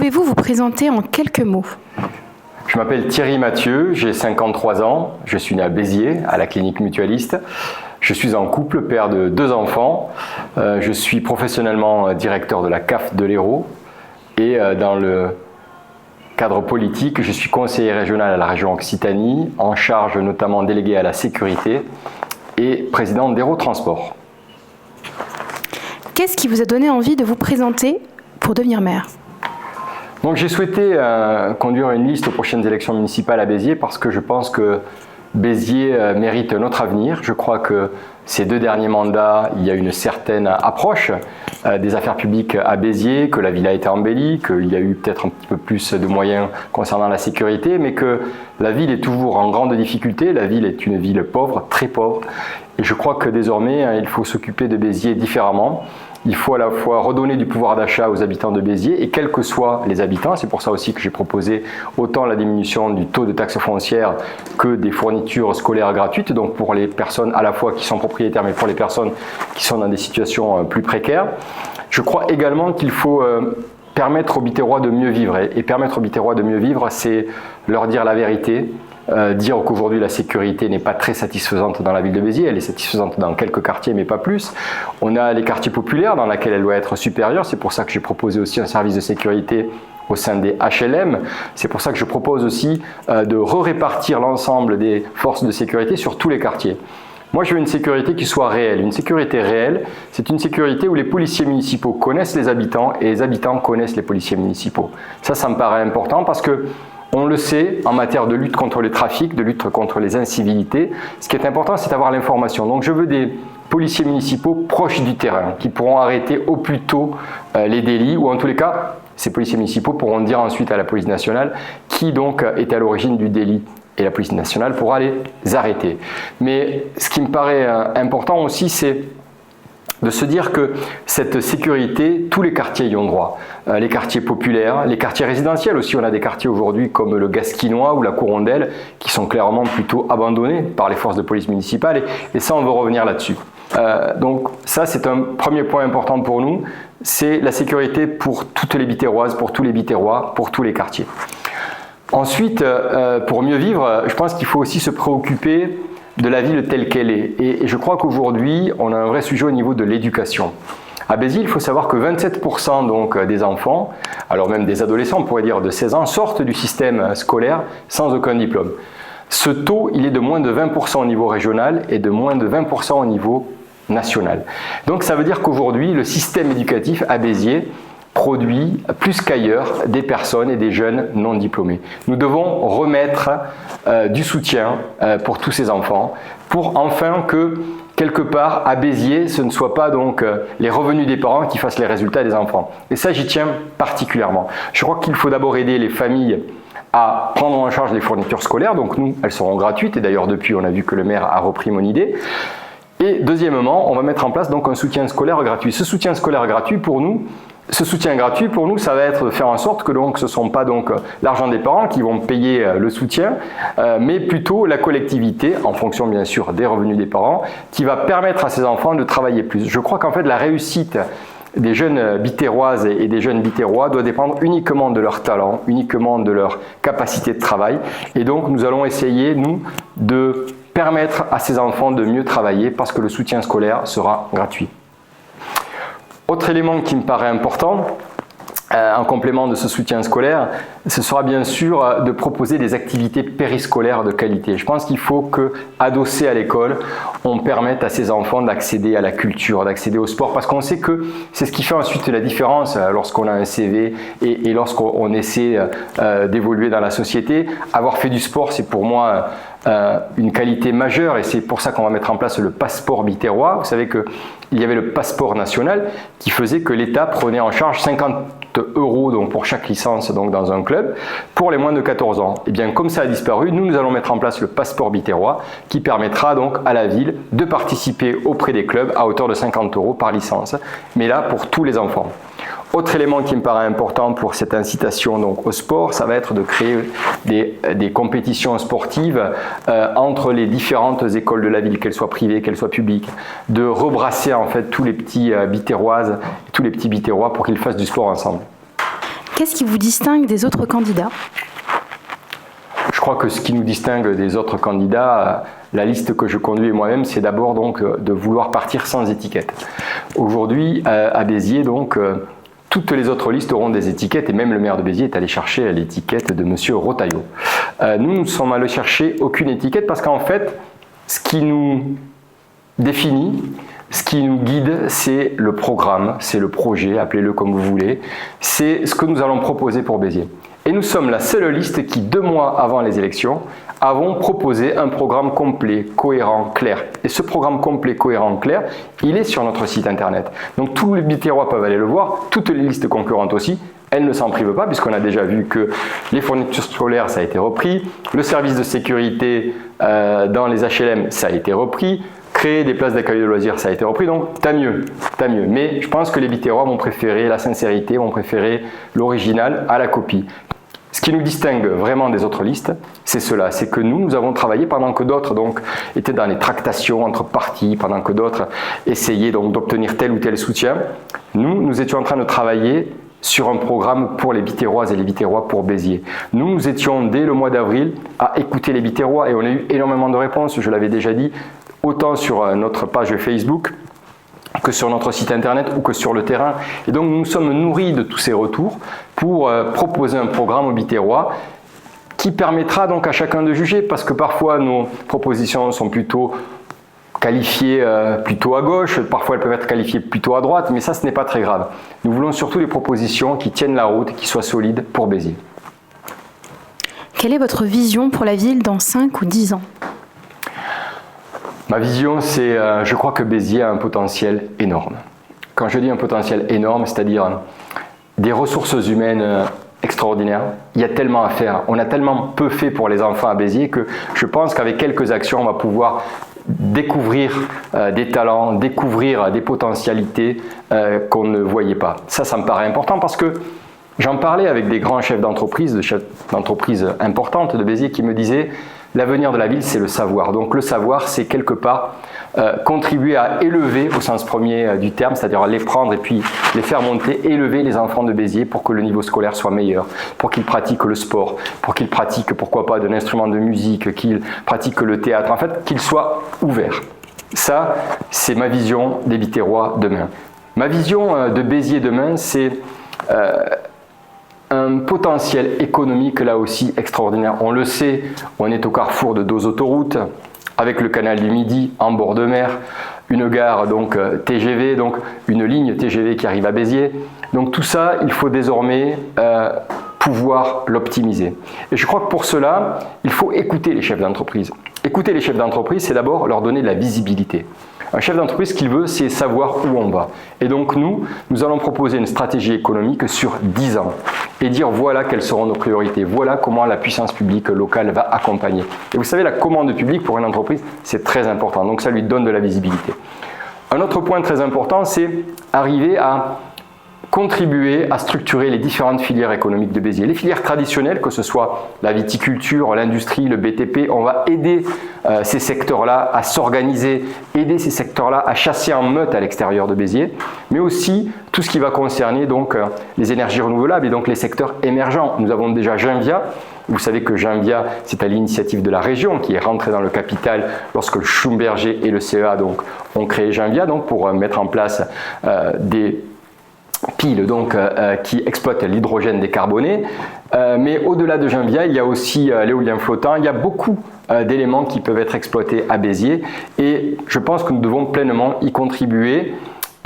Pouvez-vous vous présenter en quelques mots? Je m'appelle Thierry Mathieu, j'ai 53 ans, je suis né à Béziers, à la clinique mutualiste. Je suis en couple, père de 2 enfants. Je suis professionnellement directeur de la CAF de l'Hérault et dans le cadre politique, je suis conseiller régional à la région Occitanie, en charge notamment délégué à la sécurité et président d'Hérault Transport. Qu'est-ce qui vous a donné envie de vous présenter pour devenir maire? Donc j'ai souhaité conduire une liste aux prochaines élections municipales à Béziers parce que je pense que Béziers mérite notre avenir. Je crois que ces 2 derniers mandats, il y a une certaine approche des affaires publiques à Béziers, que la ville a été embellie, qu'il y a eu peut-être un petit peu plus de moyens concernant la sécurité, mais que la ville est toujours en grande difficulté. La ville est une ville pauvre, très pauvre. Et je crois que désormais, il faut s'occuper de Béziers différemment. Il faut à la fois redonner du pouvoir d'achat aux habitants de Béziers et quels que soient les habitants. C'est pour ça aussi que j'ai proposé autant la diminution du taux de taxe foncière que des fournitures scolaires gratuites, donc pour les personnes à la fois qui sont propriétaires mais pour les personnes qui sont dans des situations plus précaires. Je crois également qu'il faut permettre aux Biterrois de mieux vivre. Et permettre aux Biterrois de mieux vivre, c'est leur dire la vérité. Dire qu'aujourd'hui la sécurité n'est pas très satisfaisante dans la ville de Béziers, elle est satisfaisante dans quelques quartiers mais pas plus. On a les quartiers populaires dans lesquels elle doit être supérieure, c'est pour ça que j'ai proposé aussi un service de sécurité au sein des HLM. C'est pour ça que je propose aussi de répartir l'ensemble des forces de sécurité sur tous les quartiers. Moi, je veux une sécurité qui soit réelle. Une sécurité réelle, c'est une sécurité où les policiers municipaux connaissent les habitants et les habitants connaissent les policiers municipaux. Ça me paraît important parce que on le sait, en matière de lutte contre le trafic, de lutte contre les incivilités, ce qui est important, c'est d'avoir l'information. Donc je veux des policiers municipaux proches du terrain, qui pourront arrêter au plus tôt les délits, ou en tous les cas, ces policiers municipaux pourront dire ensuite à la police nationale qui donc est à l'origine du délit. Et la police nationale pourra les arrêter. Mais ce qui me paraît important aussi, c'est de se dire que cette sécurité, tous les quartiers y ont droit. Les quartiers populaires, les quartiers résidentiels aussi. On a des quartiers aujourd'hui comme le Gasquinois ou la Courondelle qui sont clairement plutôt abandonnés par les forces de police municipales et ça, on veut revenir là-dessus. Donc ça, c'est un premier point important pour nous, c'est la sécurité pour toutes les Biterroises, pour tous les Biterrois, pour tous les quartiers. Ensuite, pour mieux vivre, je pense qu'il faut aussi se préoccuper de la ville telle qu'elle est. Et je crois qu'aujourd'hui, on a un vrai sujet au niveau de l'éducation. À Béziers, il faut savoir que 27% donc des enfants, alors même des adolescents, on pourrait dire de 16 ans, sortent du système scolaire sans aucun diplôme. Ce taux, il est de moins de 20% au niveau régional et de moins de 20% au niveau national. Donc ça veut dire qu'aujourd'hui, le système éducatif à Béziers produit plus qu'ailleurs des personnes et des jeunes non diplômés. Nous devons remettre du soutien pour tous ces enfants, pour enfin que quelque part à Béziers, ce ne soit pas donc les revenus des parents qui fassent les résultats des enfants. Et ça, j'y tiens particulièrement. Je crois qu'il faut d'abord aider les familles à prendre en charge les fournitures scolaires. Donc nous, elles seront gratuites. Et d'ailleurs, depuis, on a vu que le maire a repris mon idée. Et deuxièmement, on va mettre en place donc un soutien scolaire gratuit. Ce soutien scolaire gratuit pour nous, ça va être de faire en sorte que donc, ce ne sont pas donc l'argent des parents qui vont payer le soutien, mais plutôt la collectivité, en fonction bien sûr des revenus des parents, qui va permettre à ces enfants de travailler plus. Je crois qu'en fait la réussite des jeunes Biterroises et des jeunes Biterrois doit dépendre uniquement de leur talent, uniquement de leur capacité de travail. Et donc nous allons essayer, nous, de permettre à ces enfants de mieux travailler parce que le soutien scolaire sera gratuit. Autre élément qui me paraît important, en complément de ce soutien scolaire, ce sera bien sûr de proposer des activités périscolaires de qualité. Je pense qu'il faut que, adossé à l'école, on permette à ces enfants d'accéder à la culture, d'accéder au sport, parce qu'on sait que c'est ce qui fait ensuite la différence lorsqu'on a un CV et lorsqu'on essaie d'évoluer dans la société. Avoir fait du sport, c'est pour moi une qualité majeure et c'est pour ça qu'on va mettre en place le passeport biterrois. Vous savez qu'il y avait le passeport national qui faisait que l'État prenait en charge 50 € donc pour chaque licence donc dans un club pour les moins de 14 ans. Et bien comme ça a disparu, nous allons mettre en place le passeport biterrois qui permettra donc à la ville de participer auprès des clubs à hauteur de 50 € par licence, mais là pour tous les enfants. Autre élément qui me paraît important pour cette incitation donc, au sport, ça va être de créer des compétitions sportives entre les différentes écoles de la ville, qu'elles soient privées, qu'elles soient publiques, de rebrasser en fait tous les petits Biterroises, tous les petits Biterrois pour qu'ils fassent du sport ensemble. Qu'est-ce qui vous distingue des autres candidats ? Je crois que ce qui nous distingue des autres candidats, la liste que je conduis moi-même, c'est d'abord donc de vouloir partir sans étiquette. Aujourd'hui, à Béziers, donc, toutes les autres listes auront des étiquettes et même le maire de Béziers est allé chercher l'étiquette de M. Rotaillot. Nous sommes allés chercher aucune étiquette parce qu'en fait, ce qui nous définit, ce qui nous guide, c'est le programme, c'est le projet, appelez-le comme vous voulez, c'est ce que nous allons proposer pour Béziers. Et nous sommes la seule liste qui, 2 mois avant les élections, avons proposé un programme complet, cohérent, clair. Et ce programme complet, cohérent, clair, il est sur notre site internet. Donc tous les Biterrois peuvent aller le voir, toutes les listes concurrentes aussi. Elles ne s'en privent pas puisqu'on a déjà vu que les fournitures scolaires, ça a été repris, le service de sécurité dans les HLM, ça a été repris, créer des places d'accueil de loisirs, ça a été repris, donc tant mieux, tant mieux. Mais je pense que les Biterrois vont préférer la sincérité, vont préférer l'original à la copie. Ce qui nous distingue vraiment des autres listes, c'est cela, c'est que nous avons travaillé pendant que d'autres donc étaient dans les tractations entre partis, pendant que d'autres essayaient donc d'obtenir tel ou tel soutien. Nous étions en train de travailler sur un programme pour les Biterroises et les Biterrois pour Béziers. Nous étions dès le mois d'avril à écouter les Biterrois et on a eu énormément de réponses, je l'avais déjà dit, autant sur notre page Facebook que sur notre site internet ou que sur le terrain. Et donc nous sommes nourris de tous ces retours pour proposer un programme aux Biterrois qui permettra donc à chacun de juger, parce que parfois nos propositions sont plutôt qualifiées plutôt à gauche, parfois elles peuvent être qualifiées plutôt à droite, mais ça ce n'est pas très grave. Nous voulons surtout des propositions qui tiennent la route, qui soient solides pour Béziers. Quelle est votre vision pour la ville dans 5 ou 10 ans ? Ma vision, c'est, je crois que Béziers a un potentiel énorme. Quand je dis un potentiel énorme, c'est-à-dire des ressources humaines extraordinaires. Il y a tellement à faire. On a tellement peu fait pour les enfants à Béziers que je pense qu'avec quelques actions, on va pouvoir découvrir des talents, découvrir des potentialités qu'on ne voyait pas. Ça me paraît important parce que j'en parlais avec des grands chefs d'entreprise importantes de Béziers qui me disaient l'avenir de la ville, c'est le savoir. Donc le savoir, c'est quelque part contribuer à élever, au sens premier du terme, c'est-à-dire les prendre et puis les faire monter, élever les enfants de Béziers pour que le niveau scolaire soit meilleur, pour qu'ils pratiquent le sport, pour qu'ils pratiquent, pourquoi pas, de l'instrument de musique, qu'ils pratiquent le théâtre, en fait, qu'ils soient ouverts. Ça, c'est ma vision des Biterrois demain. Ma vision de Béziers demain, c'est un potentiel économique là aussi extraordinaire. On le sait, on est au carrefour de 2 autoroutes, avec le canal du Midi en bord de mer, une gare donc TGV, donc une ligne TGV qui arrive à Béziers. Donc tout ça, il faut désormais pouvoir l'optimiser. Et je crois que pour cela, il faut écouter les chefs d'entreprise. Écouter les chefs d'entreprise, c'est d'abord leur donner de la visibilité. Un chef d'entreprise, ce qu'il veut, c'est savoir où on va. Et donc nous allons proposer une stratégie économique sur 10 ans et dire voilà quelles seront nos priorités, voilà comment la puissance publique locale va accompagner. Et vous savez, la commande publique pour une entreprise, c'est très important, donc ça lui donne de la visibilité. Un autre point très important, c'est arriver à contribuer à structurer les différentes filières économiques de Béziers. Les filières traditionnelles, que ce soit la viticulture, l'industrie, le BTP, on va aider ces secteurs-là à s'organiser, aider ces secteurs-là à chasser en meute à l'extérieur de Béziers, mais aussi tout ce qui va concerner donc les énergies renouvelables et donc les secteurs émergents. Nous avons déjà Ginvia. Vous savez que Ginvia, c'est à l'initiative de la région qui est rentrée dans le capital lorsque le Schlumberger et le CEA donc, ont créé Ginvia donc, pour mettre en place des piles donc, qui exploitent l'hydrogène décarboné. Mais au-delà de Ginvia, il y a aussi l'éolien flottant. Il y a beaucoup d'éléments qui peuvent être exploités à Béziers et je pense que nous devons pleinement y contribuer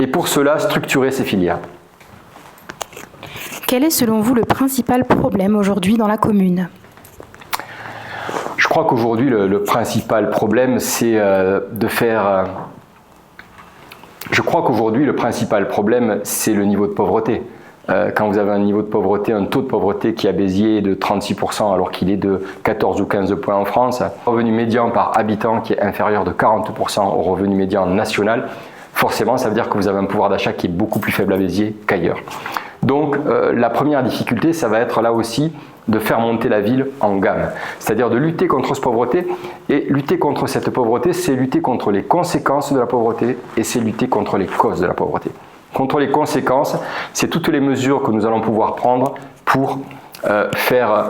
et pour cela structurer ces filières. Quel est selon vous le principal problème aujourd'hui dans la commune ? Je crois qu'aujourd'hui le principal problème c'est de faire... Je crois qu'aujourd'hui le principal problème c'est le niveau de pauvreté. Quand vous avez un niveau de pauvreté, un taux de pauvreté qui à Béziers est de 36% alors qu'il est de 14 ou 15 points en France, un revenu médian par habitant qui est inférieur de 40% au revenu médian national, forcément ça veut dire que vous avez un pouvoir d'achat qui est beaucoup plus faible à Béziers qu'ailleurs. Donc la première difficulté, ça va être là aussi de faire monter la ville en gamme, c'est-à-dire de lutter contre cette pauvreté. Et lutter contre cette pauvreté, c'est lutter contre les conséquences de la pauvreté et c'est lutter contre les causes de la pauvreté. Contre les conséquences, c'est toutes les mesures que nous allons pouvoir prendre pour faire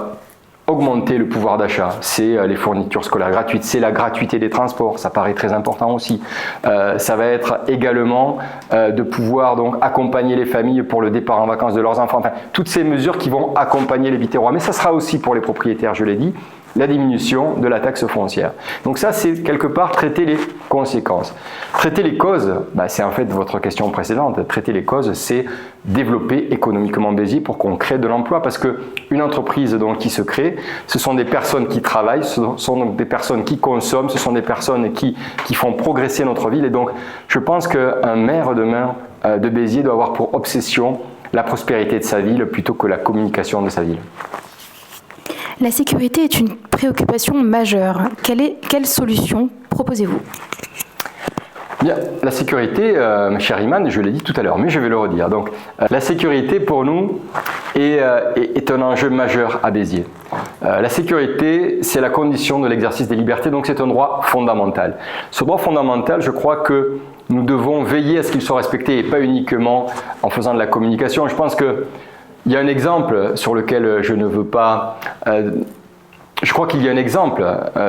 augmenter le pouvoir d'achat. C'est les fournitures scolaires gratuites, c'est la gratuité des transports, ça paraît très important aussi. Ça va être également de pouvoir donc accompagner les familles pour le départ en vacances de leurs enfants. Enfin, toutes ces mesures qui vont accompagner les Biterrois. Mais ça sera aussi pour les propriétaires, je l'ai dit, la diminution de la taxe foncière. Donc ça, c'est quelque part traiter les conséquences. Traiter les causes, c'est en fait votre question précédente. Traiter les causes, c'est développer économiquement Béziers pour qu'on crée de l'emploi. Parce qu'une entreprise donc, qui se crée, ce sont des personnes qui travaillent, ce sont donc des personnes qui consomment, ce sont des personnes qui font progresser notre ville. Et donc, je pense qu'un maire demain de Béziers doit avoir pour obsession la prospérité de sa ville plutôt que la communication de sa ville. La sécurité est une préoccupation majeure. Quelle solution proposez-vous ? Bien, la sécurité, ma chère Iman, je l'ai dit tout à l'heure, mais je vais le redire. Donc, la sécurité pour nous est un enjeu majeur à Béziers. La sécurité, c'est la condition de l'exercice des libertés, donc c'est un droit fondamental. Ce droit fondamental, je crois que nous devons veiller à ce qu'il soit respecté et pas uniquement en faisant de la communication. Je pense que il y a un exemple sur lequel je ne veux pas... je crois qu'il y a un exemple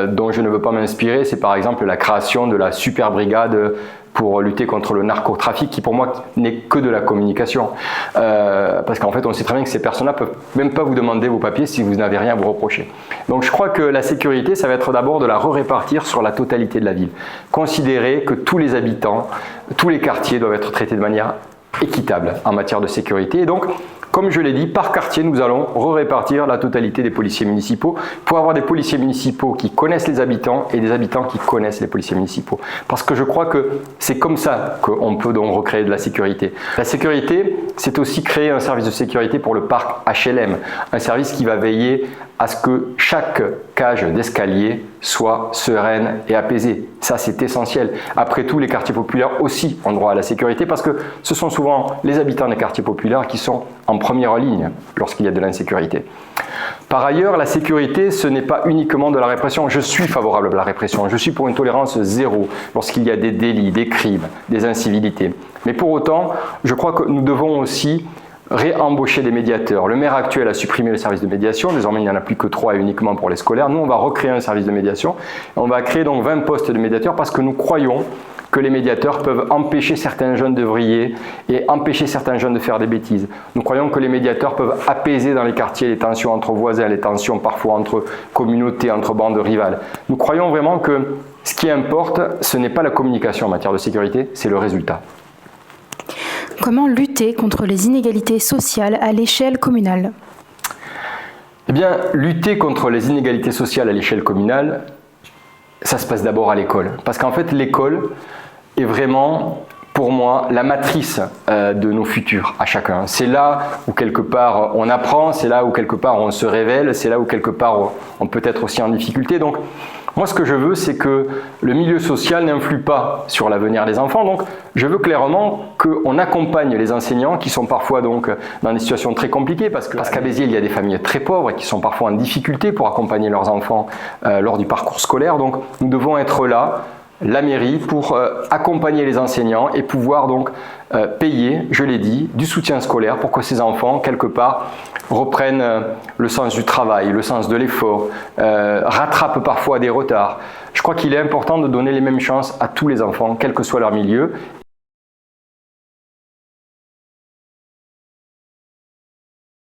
dont je ne veux pas m'inspirer, c'est par exemple la création de la super brigade pour lutter contre le narcotrafic, qui pour moi n'est que de la communication. Parce qu'en fait, on sait très bien que ces personnes-là ne peuvent même pas vous demander vos papiers si vous n'avez rien à vous reprocher. Donc je crois que la sécurité, ça va être d'abord de la répartir sur la totalité de la ville. Considérer que tous les habitants, tous les quartiers doivent être traités de manière équitable en matière de sécurité. Et donc, comme je l'ai dit, par quartier, nous allons répartir la totalité des policiers municipaux pour avoir des policiers municipaux qui connaissent les habitants et des habitants qui connaissent les policiers municipaux. Parce que je crois que c'est comme ça qu'on peut donc recréer de la sécurité. La sécurité, c'est aussi créer un service de sécurité pour le parc HLM, un service qui va veiller à ce que chaque cage d'escalier soit sereine et apaisée. Ça, c'est essentiel. Après tout, les quartiers populaires aussi ont droit à la sécurité parce que ce sont souvent les habitants des quartiers populaires qui sont en première ligne lorsqu'il y a de l'insécurité. Par ailleurs, la sécurité, ce n'est pas uniquement de la répression. Je suis favorable à la répression. Je suis pour une tolérance zéro lorsqu'il y a des délits, des crimes, des incivilités. Mais pour autant, je crois que nous devons aussi réembaucher des médiateurs. Le maire actuel a supprimé le service de médiation, désormais il n'y en a plus que 3 uniquement pour les scolaires. Nous, on va recréer un service de médiation. On va créer donc 20 postes de médiateurs parce que nous croyons que les médiateurs peuvent empêcher certains jeunes de vriller et empêcher certains jeunes de faire des bêtises. Nous croyons que les médiateurs peuvent apaiser dans les quartiers les tensions entre voisins, les tensions parfois entre communautés, entre bandes rivales. Nous croyons vraiment que ce qui importe, ce n'est pas la communication en matière de sécurité, c'est le résultat. Comment lutter contre les inégalités sociales à l'échelle communale ? Eh bien, lutter contre les inégalités sociales à l'échelle communale, ça se passe d'abord à l'école. Parce qu'en fait, l'école est vraiment, pour moi, la matrice de nos futurs à chacun. C'est là où quelque part on apprend, c'est là où quelque part on se révèle, c'est là où quelque part on peut être aussi en difficulté. Donc, moi, ce que je veux, c'est que le milieu social n'influe pas sur l'avenir des enfants. Donc, je veux clairement qu'on accompagne les enseignants qui sont parfois donc dans des situations très compliquées parce qu'à Béziers, il y a des familles très pauvres et qui sont parfois en difficulté pour accompagner leurs enfants lors du parcours scolaire. Donc, nous devons être là, la mairie, pour accompagner les enseignants et pouvoir donc payer, je l'ai dit, du soutien scolaire pour que ces enfants, quelque part, reprennent le sens du travail, le sens de l'effort, rattrapent parfois des retards. Je crois qu'il est important de donner les mêmes chances à tous les enfants, quel que soit leur milieu,